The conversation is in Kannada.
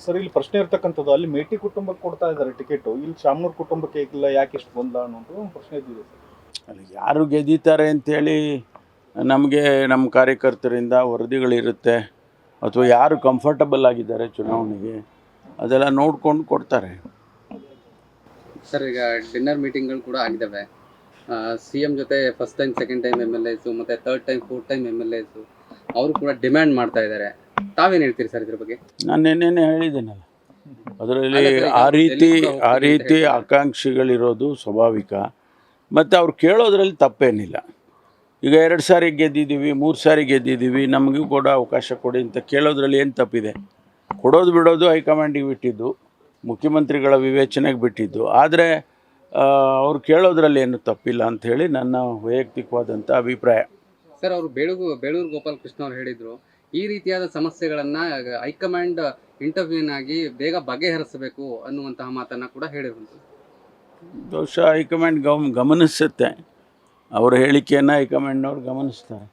ಸರ್ ಇಲ್ಲಿ ಪ್ರಶ್ನೆ ಇರ್ತಕ್ಕಂಥದ್ದು ಅಲ್ಲಿ ಮೇಟಿ ಕುಟುಂಬಕ್ಕೆ ಕೊಡ್ತಾ ಇದ್ದಾರೆ ಟಿಕೆಟು, ಇಲ್ಲಿ ಶಾಮನೂರ್ ಕುಟುಂಬಕ್ಕೆ ಇಲ್ಲ, ಯಾಕೆ ಇಷ್ಟು ಗೊಂದಲ ಅನ್ನೋದು ಒಂದು ಪ್ರಶ್ನೆ ಇದ್ದಿದೆ ಸರ್. ಅಲ್ಲಿ ಯಾರು ಗೆದ್ದೀತಾರೆ ಅಂತೇಳಿ ನಮಗೆ ನಮ್ಮ ಕಾರ್ಯಕರ್ತರಿಂದ ವರದಿಗಳಿರುತ್ತೆ, ಅಥವಾ ಯಾರು ಕಂಫರ್ಟಬಲ್ ಆಗಿದ್ದಾರೆ ಚುನಾವಣೆಗೆ ಅದೆಲ್ಲ ನೋಡ್ಕೊಂಡು ಕೊಡ್ತಾರೆ. ಸರ್ ಈಗ ಡಿನ್ನರ್ ಮೀಟಿಂಗ್ಗಳು ಕೂಡ ಆಗಿದ್ದಾವೆ. ಸಿ ಎಂ ಜೊತೆ first time, second time MLAs ಮತ್ತು third time, fourth time MLAs ಅವರು ಕೂಡ ಡಿಮ್ಯಾಂಡ್ ಮಾಡ್ತಾ ಇದ್ದಾರೆ. ತಾವೇನು ಹೇಳ್ತೀರಿ ಸರ್ ಇದ್ರ ಬಗ್ಗೆ? ನಾನು ನಿನ್ನೆ ಹೇಳಿದ್ದೇನಲ್ಲ, ಅದರಲ್ಲಿ ಆ ರೀತಿ ಆಕಾಂಕ್ಷಿಗಳಿರೋದು ಸ್ವಾಭಾವಿಕ, ಮತ್ತು ಅವ್ರು ಕೇಳೋದ್ರಲ್ಲಿ ತಪ್ಪೇನಿಲ್ಲ. ಈಗ 2 ಸಾರಿ ಗೆದ್ದಿದ್ದೀವಿ, 3 ಸಾರಿ ಗೆದ್ದಿದ್ದೀವಿ, ನಮಗೂ ಕೂಡ ಅವಕಾಶ ಕೊಡಿ ಅಂತ ಕೇಳೋದ್ರಲ್ಲಿ ಏನು ತಪ್ಪಿದೆ? ಕೊಡೋದು ಬಿಡೋದು ಹೈಕಮಾಂಡಿಗೆ ಬಿಟ್ಟಿದ್ದು, ಮುಖ್ಯಮಂತ್ರಿಗಳ ವಿವೇಚನೆಗೆ ಬಿಟ್ಟಿದ್ದು. ಆದರೆ ಅವ್ರು ಕೇಳೋದ್ರಲ್ಲಿ ಏನು ತಪ್ಪಿಲ್ಲ ಅಂಥೇಳಿ ನನ್ನ ವೈಯಕ್ತಿಕವಾದಂಥ ಅಭಿಪ್ರಾಯ. ಸರ್ ಅವರು ಬೇಳೂರು ಗೋಪಾಲಕೃಷ್ಣ ಅವರು ಹೇಳಿದರು, ಈ ರೀತಿಯಾದ ಸಮಸ್ಯೆಗಳನ್ನು ಹೈಕಮಾಂಡ್ ಇಂಟರ್ವ್ಯೂನ್ ಆಗಿ ಬೇಗ ಬಗೆಹರಿಸಬೇಕು ಅನ್ನುವಂತಹ ಮಾತನ್ನು ಕೂಡ ಹೇಳಿರುವಂಥದ್ದು. ಬಹುಶಃ ಹೈಕಮಾಂಡ್ ಗಮನಿಸುತ್ತೆ, ಅವರ ಹೇಳಿಕೆಯನ್ನು ಹೈಕಮಾಂಡ್ನವ್ರು ಗಮನಿಸ್ತಾರೆ.